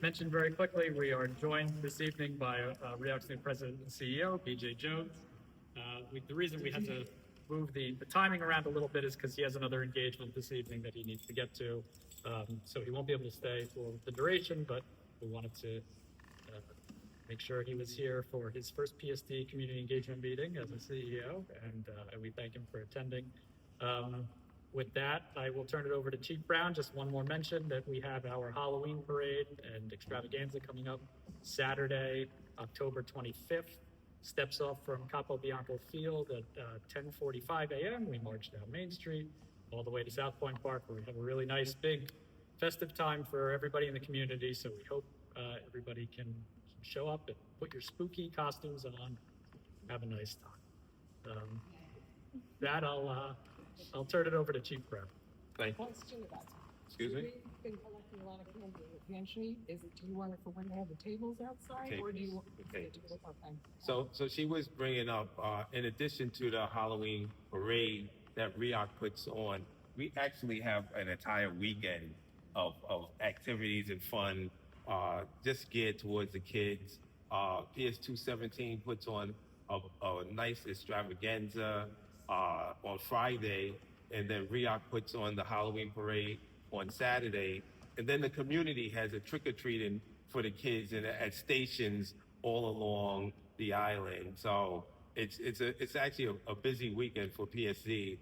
mentioned very quickly, we are joined this evening by RIOC's new president and CEO, BJ Jones. The reason we had to move the timing around a little bit is because he has another engagement this evening that he needs to get to. So he won't be able to stay for the duration, but we wanted to make sure he was here for his first PSD community engagement meeting as a CEO, and we thank him for attending. With that, I will turn it over to Chief Brown. Just one more mention that we have our Halloween parade and extravaganza coming up Saturday, October 25th. Steps off from Capo Bianco Field at 10:45 a.m. We march down Main Street all the way to South Point Park, where we have a really nice, big, festive time for everybody in the community. So we hope everybody can show up and put your spooky costumes on, have a nice time. That I'll turn it over to Chief Brown. Thank you. Excuse me? We've been collecting a lot of candy in the pantry. Do you want it for when they have the tables outside, or do you want it to go up? So she was bringing up, in addition to the Halloween parade that RIOC puts on, we actually have an entire weekend of activities and fun, just geared towards the kids. PS 217 puts on a nice extravaganza on Friday, and then RIOC puts on the Halloween parade on Saturday, and then the community has a trick-or-treating for the kids at stations all along the island. So it's actually a busy weekend for PSC,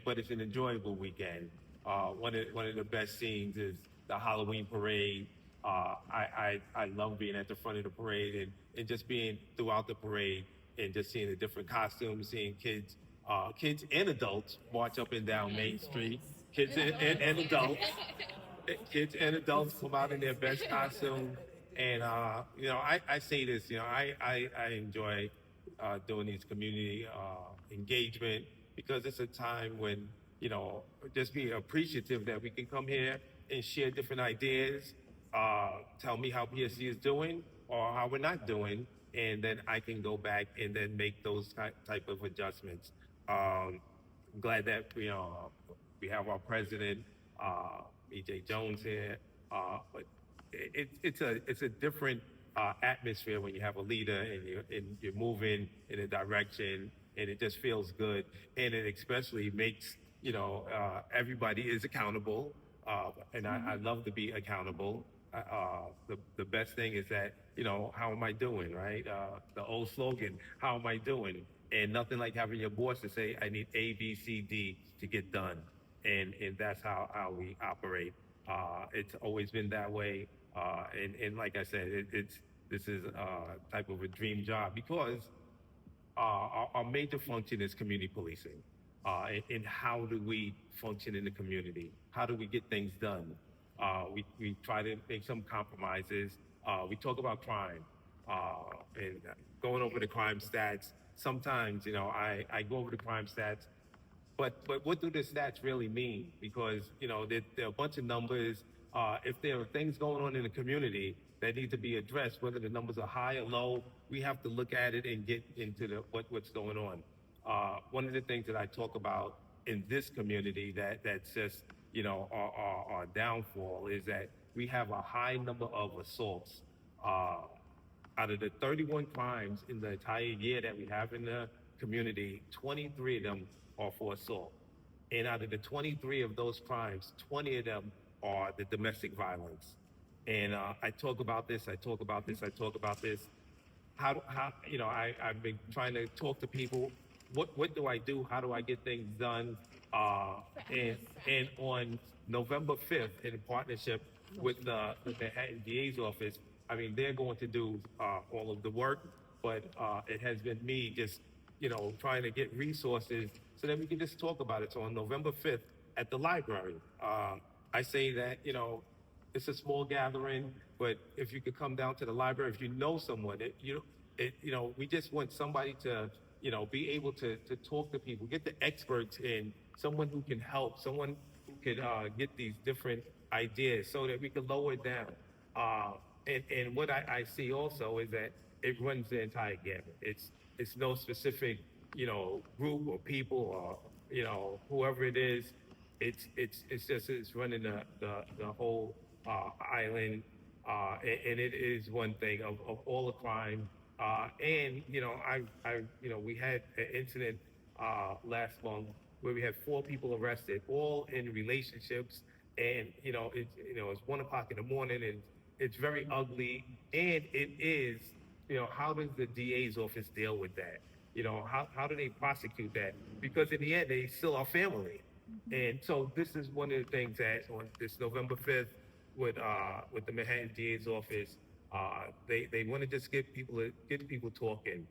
but it's an enjoyable weekend. One of the best scenes is the Halloween parade. I love being at the front of the parade and just being throughout the parade and just seeing the different costumes, seeing kids and adults march up and down Main Street. Kids and adults. Kids and adults come out in their best costume. And, I say this, I enjoy doing these community engagement because it's a time when, just being appreciative that we can come here and share different ideas, tell me how PSC is doing or how we're not doing, and then I can go back and then make those type of adjustments. I'm glad that we have our president, BJ Jones here, but it's a different atmosphere when you have a leader and you're moving in a direction, and it just feels good, and it especially makes everybody is accountable, and I love to be accountable. The best thing is that how am I doing, right? The old slogan, how am I doing? And nothing like having your boss to say, I need A, B, C, D to get done. And that's how we operate. It's always been that way. And like I said, this is a type of a dream job because our major function is community policing. And how do we function in the community? How do we get things done? We try to make some compromises. We talk about crime and going over the crime stats. Sometimes, I go over the crime stats, but what do the stats really mean? Because, there are a bunch of numbers. If there are things going on in the community that need to be addressed, whether the numbers are high or low, we have to look at it and get into what's going on. One of the things that I talk about in this community that's just, our downfall is that we have a high number of assaults. Out of the 31 crimes in the entire year that we have in the community, 23 of them are for assault. And out of the 23 of those crimes, 20 of them are the domestic violence. And I talk about this. How I've been trying to talk to people. What do I do? How do I get things done? And on November 5th, in partnership with the DA's office, they're going to do all of the work, but it has been me just, trying to get resources so that we can just talk about it. So on November 5th at the library, I say that, it's a small gathering, but if you could come down to the library, if you know someone, we just want somebody to, be able to talk to people, get the experts in, someone who can help, someone who could get these different ideas so that we can lower it down. And what I see also is that it runs the entire gamut. It's no specific, group or people or, whoever it is. It's running the whole island. and it is one thing of all the crime. And we had an incident last month where we had 4 people arrested, all in relationships, and it's 1 o'clock in the morning, and it's very ugly, and it is, how does the DA's office deal with that? How do they prosecute that? Because in the end, they still are family. And so this is one of the things that on this November 5th with the Manhattan DA's office, they want to just get people talking.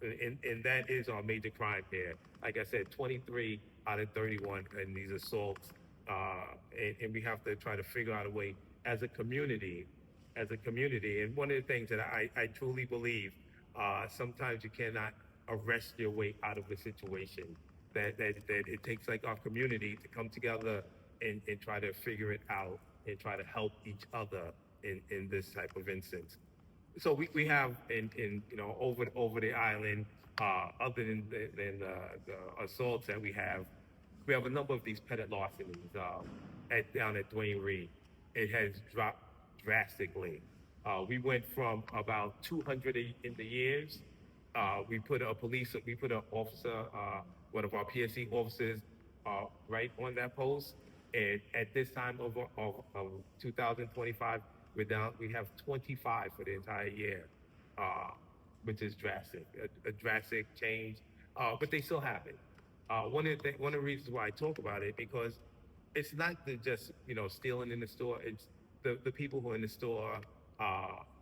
And that is our major crime here. Like I said, 23 out of 31 in these assaults. And we have to try to figure out a way as a community. And one of the things that I truly believe, sometimes you cannot arrest your way out of a situation. That it takes like our community to come together and try to figure it out and try to help each other in this type of instance. So we have over the island, other than the assaults that we have a number of these petty larcenies down at Dwayne Reed. It has dropped drastically. We went from about 200 in the years. We put an officer, one of our PSC officers, right on that post. And at this time of 2025, we have 25 for the entire year, which is drastic, a drastic change. But they still happen. One of the reasons why I talk about it, because it's not just stealing in the store. It's the people who are in the store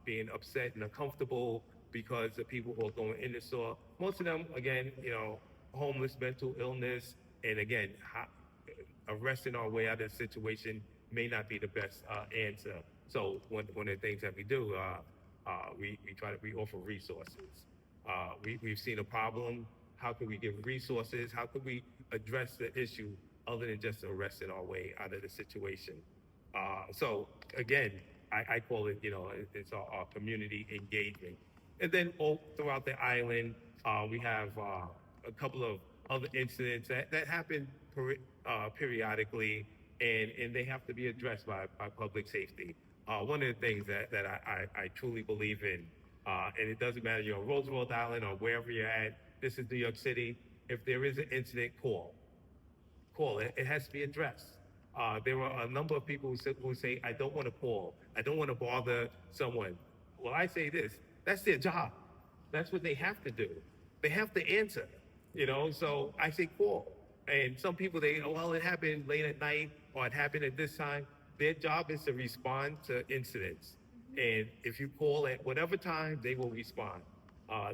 being upset and uncomfortable because the people who are going in the store, most of them, again, homeless, mental illness, and again, arresting our way out of the situation may not be the best answer. So one of the things that we do, we offer resources. We've seen a problem. How can we give resources? How can we address the issue other than just arresting our way out of the situation? So again, I call it, it's our community engagement. And then all throughout the island, we have a couple of other incidents that happen periodically, and they have to be addressed by public safety. One of the things that I truly believe in, and it doesn't matter, you're on Roosevelt Island or wherever you're at, this is New York City. If there is an incident, call it. It has to be addressed. There are a number of people who say, I don't want to call. I don't want to bother someone. Well, I say this, that's their job. That's what they have to do. They have to answer, so I say call. And some people, it happened late at night or it happened at this time. Their job is to respond to incidents. And if you call at whatever time, they will respond.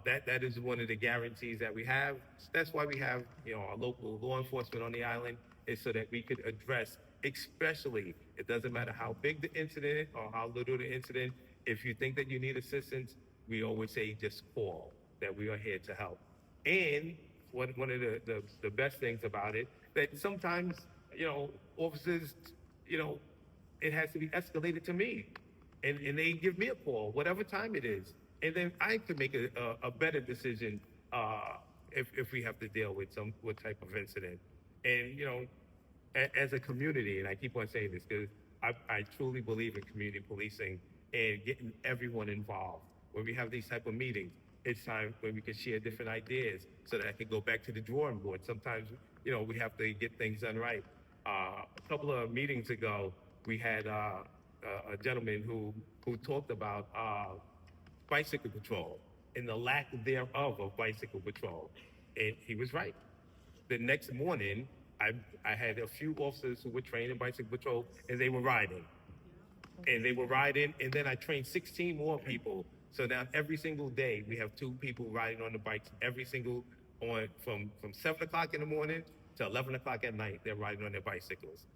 That is one of the guarantees that we have. That's why we have, our local law enforcement on the island, is so that we could address, especially, it doesn't matter how big the incident or how little the incident, if you think that you need assistance, we always say just call, that we are here to help. And one of the best things about it, that sometimes, officers, it has to be escalated to me. And they give me a call, whatever time it is. And then I can make a better decision if we have to deal with what type of incident. And, as a community, and I keep on saying this because I truly believe in community policing and getting everyone involved. When we have these type of meetings, it's time when we can share different ideas so that I can go back to the drawing board. Sometimes, we have to get things done right. A couple of meetings ago, we had a gentleman who talked about bicycle patrol and the lack thereof of bicycle patrol. And he was right. The next morning, I had a few officers who were trained in bicycle patrol, and they were riding. And then I trained 16 more people. So now every single day, we have 2 people riding on the bikes from 7 o'clock in the morning to 11 o'clock at night, they're riding on their bicycles.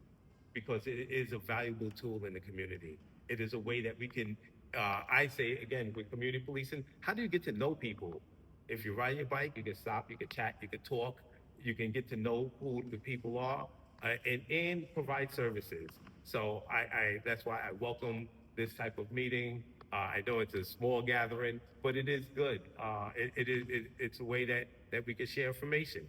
Because it is a valuable tool in the community. It is a way that we can, I say again, with community policing, how do you get to know people? If you ride your bike, you can stop, you can chat, you can talk, you can get to know who the people are, and provide services. So that's why I welcome this type of meeting. I know it's a small gathering, but it is good. It's a way that we can share information.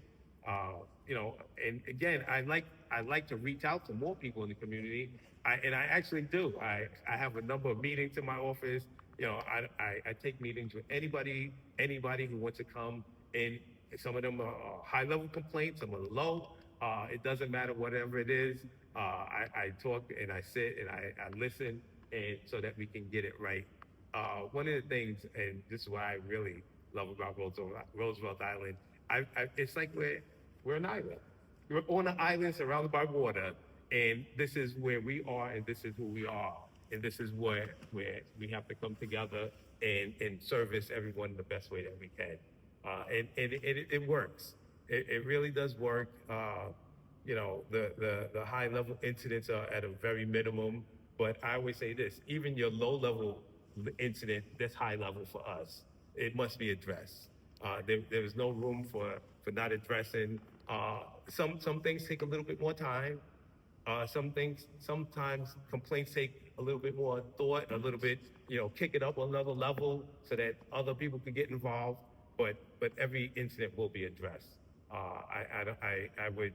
And again, I like to reach out to more people in the community I actually do. I have a number of meetings in my office. You know, I take meetings with anybody who wants to come in. Some of them are high level complaints, some are low. It doesn't matter whatever it is. I talk and I sit and I listen, and so that we can get it right. One of the things, and this is what I really love about Roosevelt Island, it's like we're an island. We're on an island surrounded by water, and this is where we are, and this is who we are, and this is where we have to come together and service everyone the best way that we can, and it works. It really does work. You know, the high level incidents are at a very minimum, but I always say this: even your low level incident that's high level for us, it must be addressed. There is no room for not addressing. Some things take a little bit more time. Sometimes complaints take a little bit more thought, a little bit, kick it up another level so that other people can get involved. But every incident will be addressed. I would,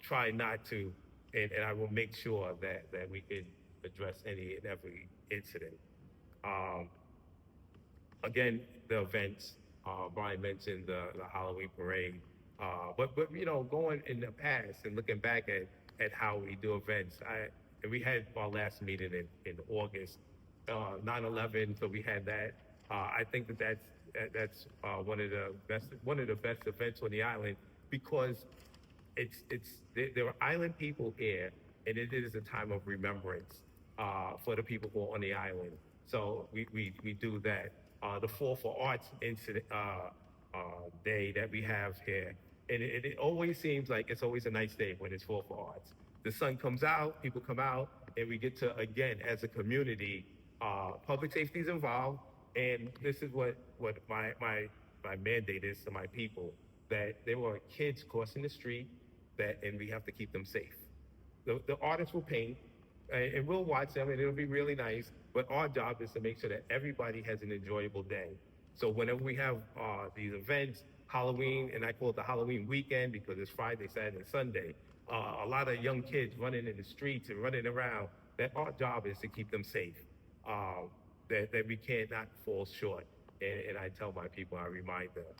try not to, and I will make sure that we can address any and every incident. Um, Again, the events, Brian mentioned the Halloween parade. But going in the past and looking back at how we do events, and we had our last meeting in August, 9/11. So we had that. I think that's one of the best events on the island because there are island people here, and it is a time of remembrance for the people who are on the island. So we do that. The Fall for Arts incident day that we have here, and it always seems like it's always a nice day when it's Fall for Arts. The sun comes out, people come out, and we get to again as a community, public safety is involved, and this is what my mandate is to my people, that there were kids crossing the street, and we have to keep them safe. The artists will paint, and we'll watch them, and it'll be really nice. But our job is to make sure that everybody has an enjoyable day. So whenever we have these events, Halloween, and I call it the Halloween weekend because it's Friday, Saturday, and Sunday. A lot of young kids running in the streets and running around. That our job is to keep them safe. That we cannot fall short. And I tell my people, I remind them.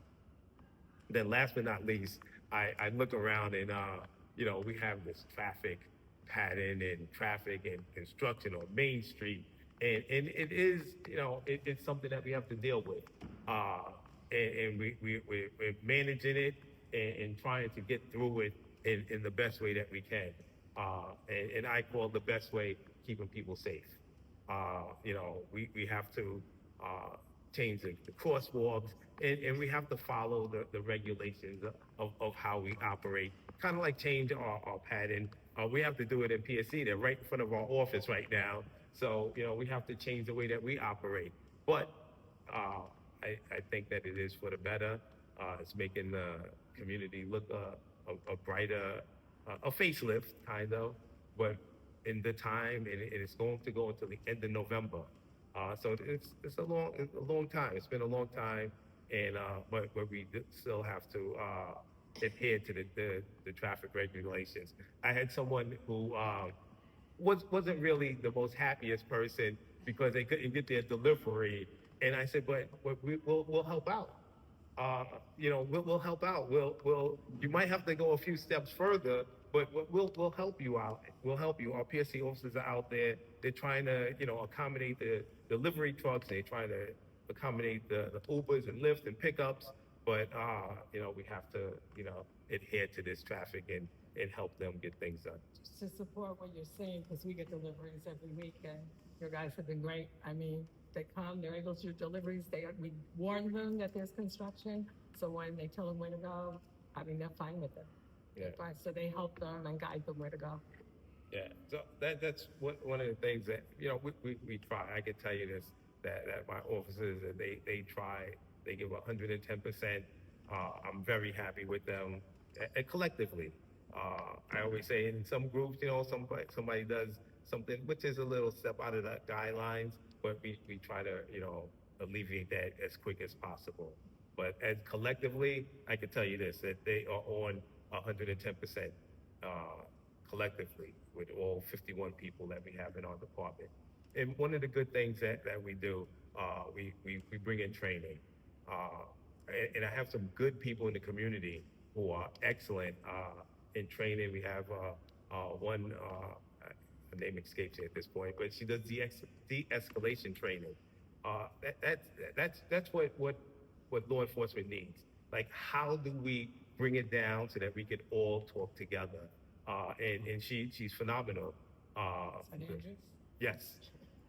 Then last but not least, I look around and we have this traffic pattern and traffic and construction on Main Street. And it is, it's something that we have to deal with. And we're managing it and trying to get through it in the best way that we can. And I call the best way keeping people safe. We have to change the crosswalks and we have to follow the regulations of how we operate. Kind of like change our pattern. We have to do it in PSC. They're right in front of our office right now. So, we have to change the way that we operate. But I think that it is for the better. It's making the community look a brighter, a facelift, kind of. But in the time, and it's going to go until the end of November. So it's a long time. It's been a long time, and but we still have to adhere to the traffic regulations. I had someone who wasn't really the most happiest person because they couldn't get their delivery, and I said, but we'll help out. We'll help out. You might have to go a few steps further, but we'll help you out. We'll help you. Our PSC officers are out there. They're trying to, accommodate the delivery trucks. They're trying to accommodate the Ubers and Lyft and pickups. But, we have to, adhere to this traffic and help them get things done. Just to support what you're saying, because we get deliveries every week, and your guys have been great. I mean, they come, they're able to do deliveries. We warn them that there's construction. So when they tell them where to go, they're fine with it. Yeah. So they help them and guide them where to go. Yeah. So that's one of the things that, we try. I can tell you this, that my officers, they try, they give 110%. I'm very happy with them and collectively. I always say in some groups, somebody does something which is a little step out of the guidelines, but we try to, alleviate that as quick as possible. But as collectively, I can tell you this, that they are on 110% collectively with all 51 people that we have in our department. And one of the good things that we do, we bring in training. And I have some good people in the community who are excellent in training. We have one, her name escapes me at this point, but she does de-escalation training. That's what law enforcement needs. Like, how do we bring it down so that we can all talk together? And she's phenomenal. Yes,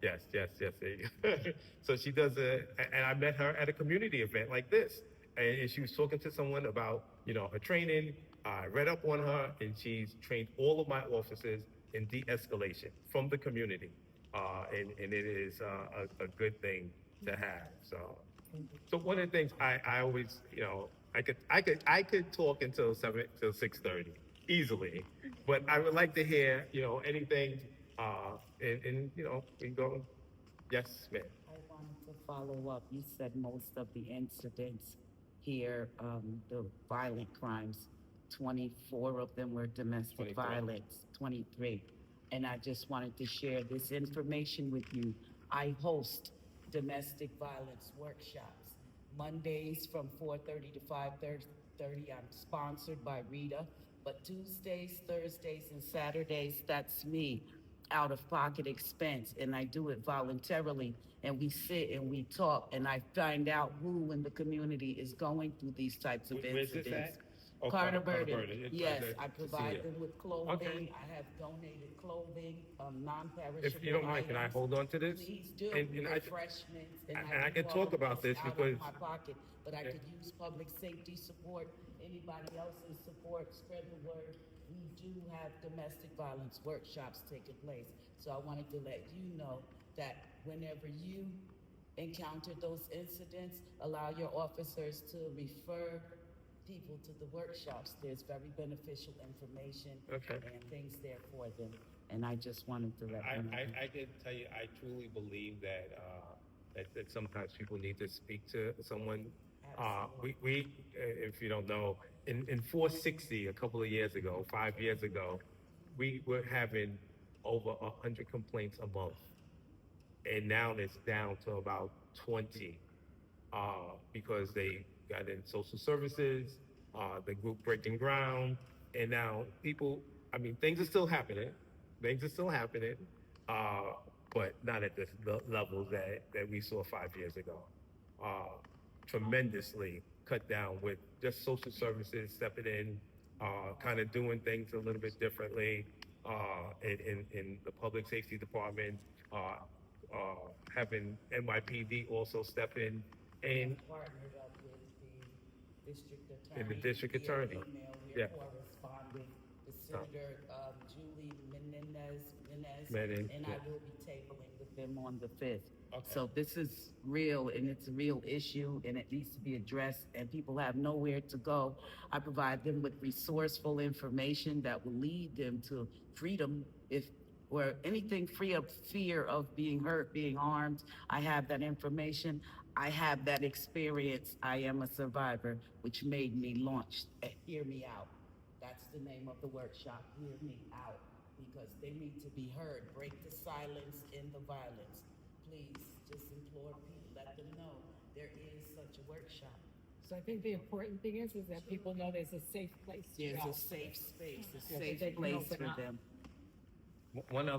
yes. There you go. So she does and I met her at a community event like this, and she was talking to someone about her training. I read up on her, and she's trained all of my officers in de-escalation from the community, and it is a good thing to have. So one of the things I always I could talk until 6:30 easily, but I would like to hear anything and we go. Yes, ma'am. I wanted to follow up. You said most of the incidents here, the violent crimes, 24 of them were domestic 23. violence, 23. And I just wanted to share this information with you. I host domestic violence workshops Mondays from 4:30 to 5:30. I'm sponsored by Rita, but Tuesdays, Thursdays, and Saturdays, that's me, out of pocket expense, and I do it voluntarily. And we sit and we talk, and I find out who in the community is going through these types of Where's this incidents. at? Oh, Carter Carter Burden. Burden. Yes, It's I provide them with clothing. Okay. I have donated clothing, non-perishable If you don't mind, can I items. hold on to this? Please do. And I, Refreshments. and have I can all talk of about this out of because- my pocket, but I could use public safety support, anybody else's support, spread the word. We do have domestic violence workshops taking place. So I wanted to let you know that whenever you encounter those incidents, allow your officers to refer people to the workshops. There's very beneficial information Okay. and things there for them. And I just wanted to let you know. I can tell you, I truly believe that that sometimes people need to speak to someone. We if you don't know, in 460 a couple of years ago, 5 years ago, we were having over 100 complaints a month, and now it's down to about 20 because they got in social services, the group breaking ground, and now people. I mean, things are still happening. But not at the levels that we saw 5 years ago. Tremendously cut down with just social services stepping in, kind of doing things a little bit differently in the public safety department, having NYPD also step in and Partnered up with the district attorney. And the district via attorney. email. Yeah. We're corresponding. The Senator Julie Menendez, Menendez, and yeah. I will be tabling with them on the 5th. Okay. So this is real, and it's a real issue, and it needs to be addressed, and people have nowhere to go. I provide them with resourceful information that will lead them to freedom or anything free of fear of being hurt, being harmed. I have that information. I have that experience. I am a survivor, which made me launch Hear Me Out. That's the name of the workshop, Hear Me Out, because they need to be heard. Break the silence in the violence. Please, just implore people, let them know there is such a workshop. So I think the important thing is that people know there's a safe place to There's go. a safe space, a Yeah, safe they can place open for up. them. one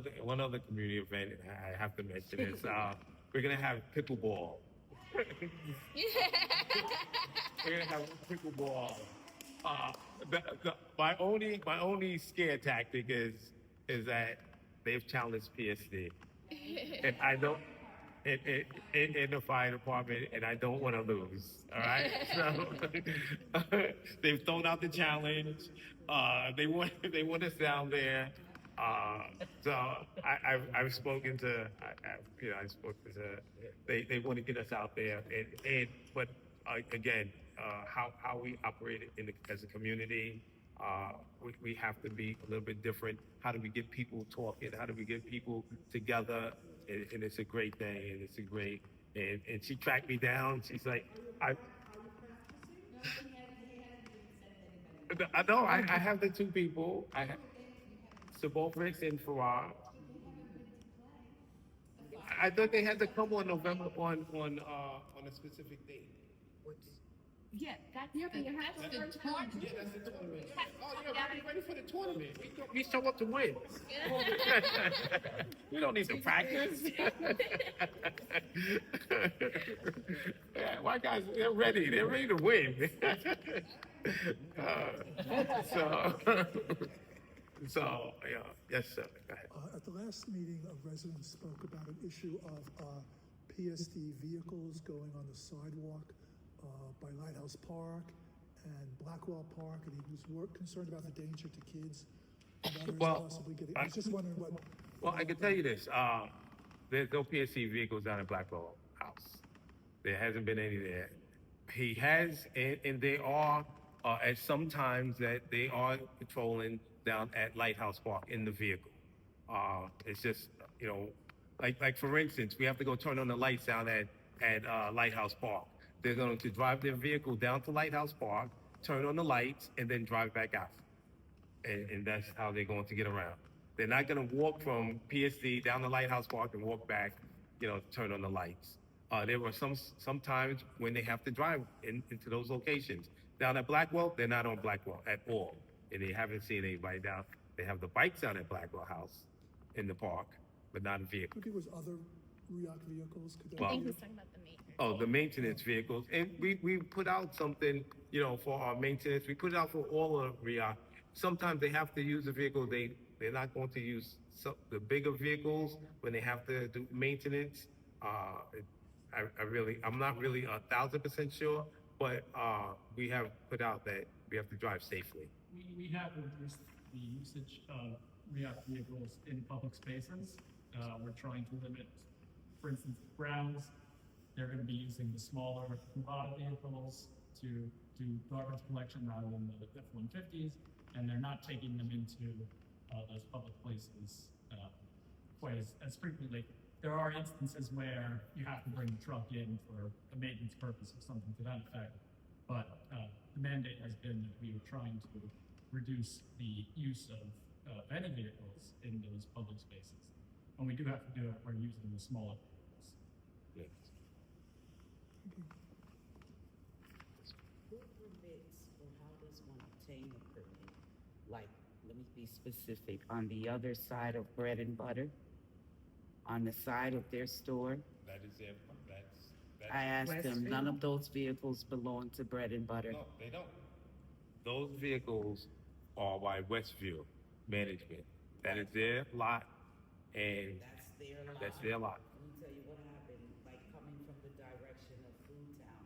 other community event I have to mention is we're gonna have pickleball. We're gonna have pickleball. My only scare tactic is that they've challenged PSD, and I don't in the fire department, and I don't want to lose. All right, so they've thrown out the challenge. They want us down there. So I've spoken to they want to get us out there, but again, how we operate as a community, we have to be a little bit different. How do we get people talking? How do we get people together? And it's a great thing, and it's a great. And she tracked me down. She's like, I know I have the two people. Suboffix and Farrar. I thought they had to come on November on a specific date. Yeah, that's the tournament. Yeah, that's the tournament. Oh yeah, we're ready for the tournament. We show up to win. We don't need to practice. Yeah, white guys, they're ready. They're ready to win. So yeah, yes, sir. Go ahead. At the last meeting, a resident spoke about an issue of PSD vehicles going on the sidewalk by Lighthouse Park and Blackwell Park, and he was concerned about the danger to kids and others Well, possibly getting. I was just wondering what. Well, I can tell you this. There's no PSC vehicles down at Blackwell House. There hasn't been any there. He has, and they are, at some times that they are patrolling down at Lighthouse Park in the vehicle. It's just, you know, like for instance, we have to go turn on the lights down at Lighthouse Park. They're going to drive their vehicle down to Lighthouse Park, turn on the lights, and then drive back out. And that's how they're going to get around. They're not going to walk from PSD down to Lighthouse Park and walk back, you know, turn on the lights. There were some times when they have to drive into those locations. Down at Blackwell, they're not on Blackwell at all. And they haven't seen anybody down. They have the bikes down at Blackwell House in the park, but not a vehicle. There was other RIOC vehicles. Could that Well, I think be? he's talking about the maintenance. Oh, the maintenance vehicles. And we put out something, you know, for our maintenance. We put it out for all of RIOC. Sometimes they have to use the vehicle. They're not going to use the bigger vehicles when they have to do maintenance. I'm not really 1,000% sure, but we have put out that we have to drive safely. We have reduced the usage of RIOC vehicles in public spaces. We're trying to limit, for instance, grounds. They're going to be using the smaller Kubota vehicles to do garbage collection rather than the F-150s, and they're not taking them into those public places quite as frequently. There are instances where you have to bring the truck in for a maintenance purpose or something to that effect, but the mandate has been that we are trying to reduce the use of any vehicles in those public spaces. When we do have to do it, we're using the smaller vehicles. Yes. Who permits or how does one obtain a permit? Like, let me be specific, on the other side of Bread and Butter, on the side of their store. That is their, that's I asked them, none of those vehicles belong to Bread and Butter. No, they don't. Those vehicles are by Westview Management. That is their lot, and That's their lot. that's their lot. Let me tell you what happened, like coming from the direction of Food Town,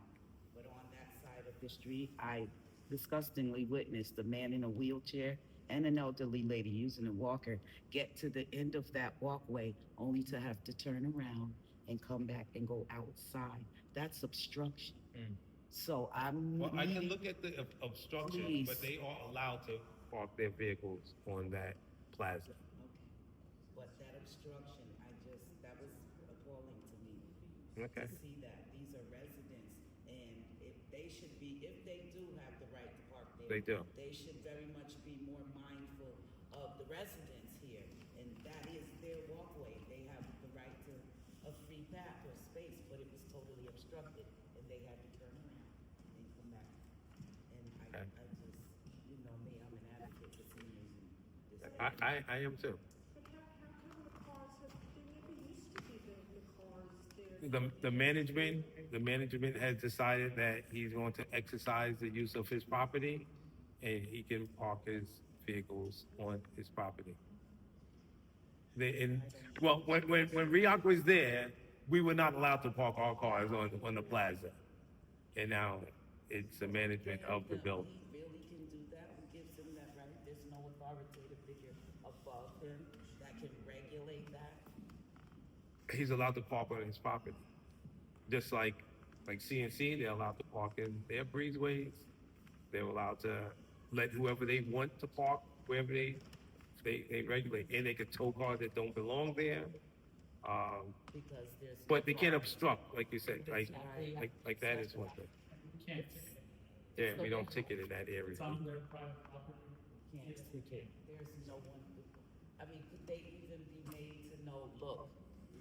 but on that side of the street, I disgustingly witnessed a man in a wheelchair and an elderly lady using a walker get to the end of that walkway only to have to turn around and come back and go outside. That's obstruction. So I'm. Well, I can look at the obstruction, Please. but they are allowed to park their vehicles on that plaza. Okay. But that obstruction, that was appalling to me. Okay. To see that. These are residents, and if they do have the right to park there. They do. They should very much be more mindful of the residents here, and that is their walkway. They have the right to a free path or space, but it was totally obstructed, and they had to turn around and come back. And I just, you know me, I'm an advocate for seniors in this area. I am too. But how come the cars have, there never used to be the cars there? The management has decided that he's going to exercise the use of his property, and he can park his vehicles on his property. When RIOC was there, we were not allowed to park our cars on the plaza, and now it's the management of the building. He really can do that. Who gives him that right? There's no authoritative figure above him that can regulate that. He's allowed to park on his property, just like CNC. They're allowed to park in their breezeways. They're allowed to let whoever they want to park wherever they regulate, and they can tow cars that don't belong there. Because there's. But they can't obstruct, like you said, like that is one thing. We can't, Yeah, we don't ticket in that area. it's on their private property. Can't ticket. There's no one. I mean, could they even be made to know, look?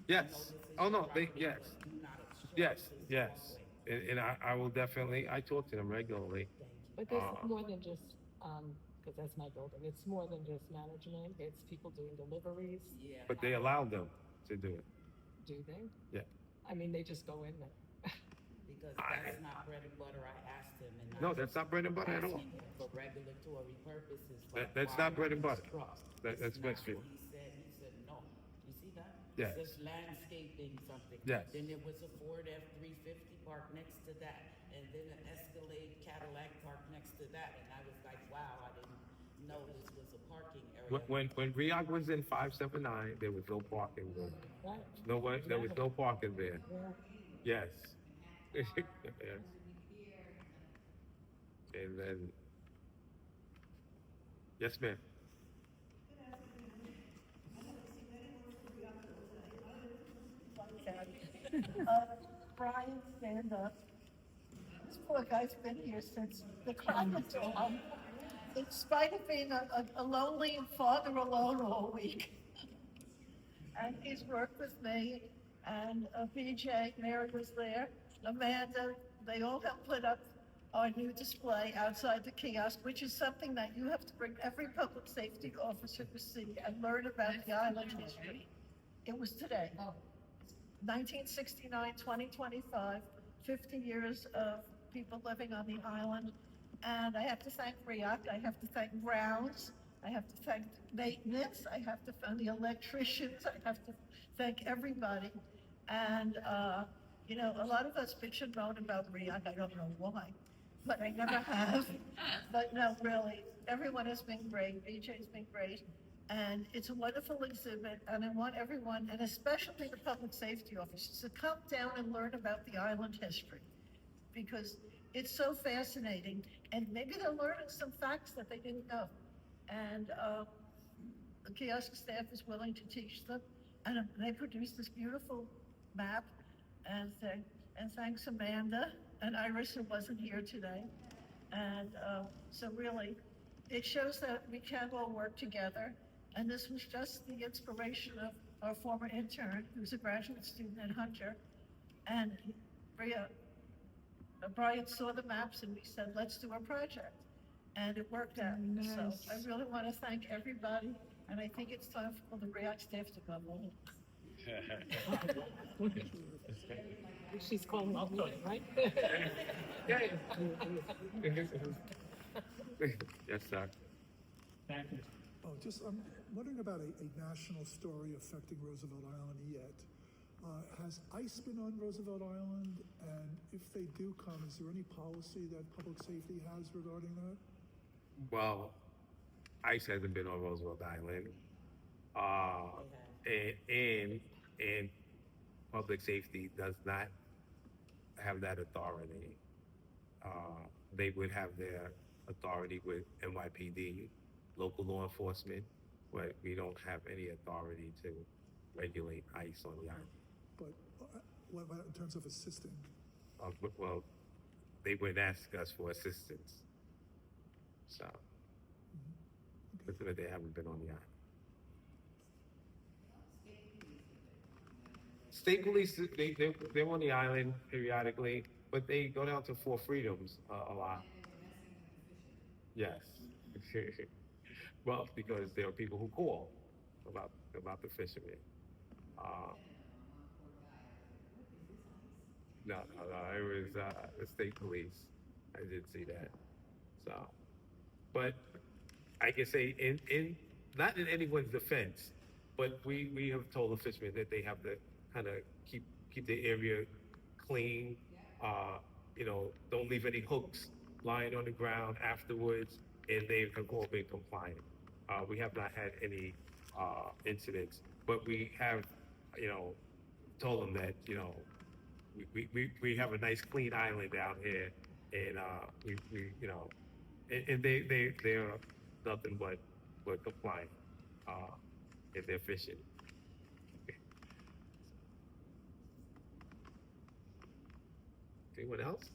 Yes. this is Oh, no, your they, property, yes. but do not obstruct Yes, this yes. walkway. And I will definitely, I talk to them regularly. Thank you. But there's more than just, because that's my building, it's more than just management, it's people doing deliveries, Yeah. But they allow them to do it. do they? Yeah. I mean, they just go in there. Because that's not bread and butter, I asked him, and No, I that's not bread and butter at all. asking him for regulatory purposes. That's why not bread and this butter. truck? That's It's not. Westfield. He said, no. You see that? Yes. It says landscaping something. Yes. Then there was a Ford F-350 parked next to that, and then an Escalade Cadillac parked next to that, and I was like, wow, I didn't know this was a parking area. When RIOC was in 579, there was no parking there. Right? No way, there was no parking there. Yeah. Yes. Yes. And then, yes, ma'am. Brian, stand up. This poor guy's been here since the comments on. In spite of being a lonely father alone all week. And he's worked with me, and BJ, Mary was there, Amanda, they all have put up our new display outside the kiosk, which is something that you have to bring every public safety officer to see and learn about the island history. It was today. 1969, 2025, 50 years of people living on the island. And I have to thank RIOC, I have to thank Browns, I have to thank maintenance, I have to thank the electricians, I have to thank everybody. And, you know, a lot of us bitch and moan about RIOC, I don't know why, but I never have. But no, really, everyone has been great, BJ's been great. And it's a wonderful exhibit, and I want everyone, and especially the public safety officers, to come down and learn about the island history, because it's so fascinating, and maybe they'll learn some facts that they didn't know. And the kiosk staff is willing to teach them, and they produced this beautiful map. And thanks Amanda and Iris, who wasn't here today. And so really, it shows that we can all work together. And this was just the inspiration of our former intern, who's a graduate student at Hunter. And Brian saw the maps and we said, let's do a project. And it worked out. Nice. So I really want to thank everybody. And I think it's time for the RIOC staff to come home. She's calling me, right? Yes, sir. Thank you. Oh, just, I'm wondering about a national story affecting Roosevelt Island yet. Has ICE been on Roosevelt Island? And if they do come, is there any policy that public safety has regarding that? Well, ICE hasn't been on Roosevelt Island. And public safety does not have that authority. They would have their authority with NYPD, local law enforcement, but we don't have any authority to regulate ICE on the island. But what about in terms of assisting? Well, they would ask us for assistance. So, but they haven't been on the island. State police, they're on the island periodically, but they go down to Four Freedoms a lot. Yes. Well, because there are people who call about the fishermen. No, it was the state police. I did see that. So, but I can say in not in anyone's defense, but we have told the fishermen that they have to kind of keep the area clean. You know, don't leave any hooks lying on the ground afterwards, and they have all been compliant. We have not had any incidents, but we have, you know, told them that, you know, we have a nice clean island down here, and we you know, and they're nothing but compliant in their fishing. Anyone else?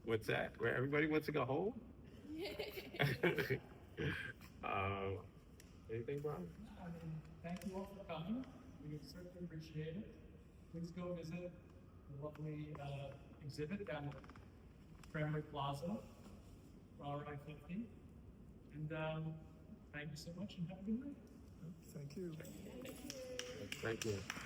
What's that? Where everybody wants to go home? Anything, Brian? I mean, thank you all for coming. We certainly appreciate it. Please go visit the lovely exhibit down at Cranberry Plaza, RI-50. And thank you so much and have a good night. Thank you. Thank you.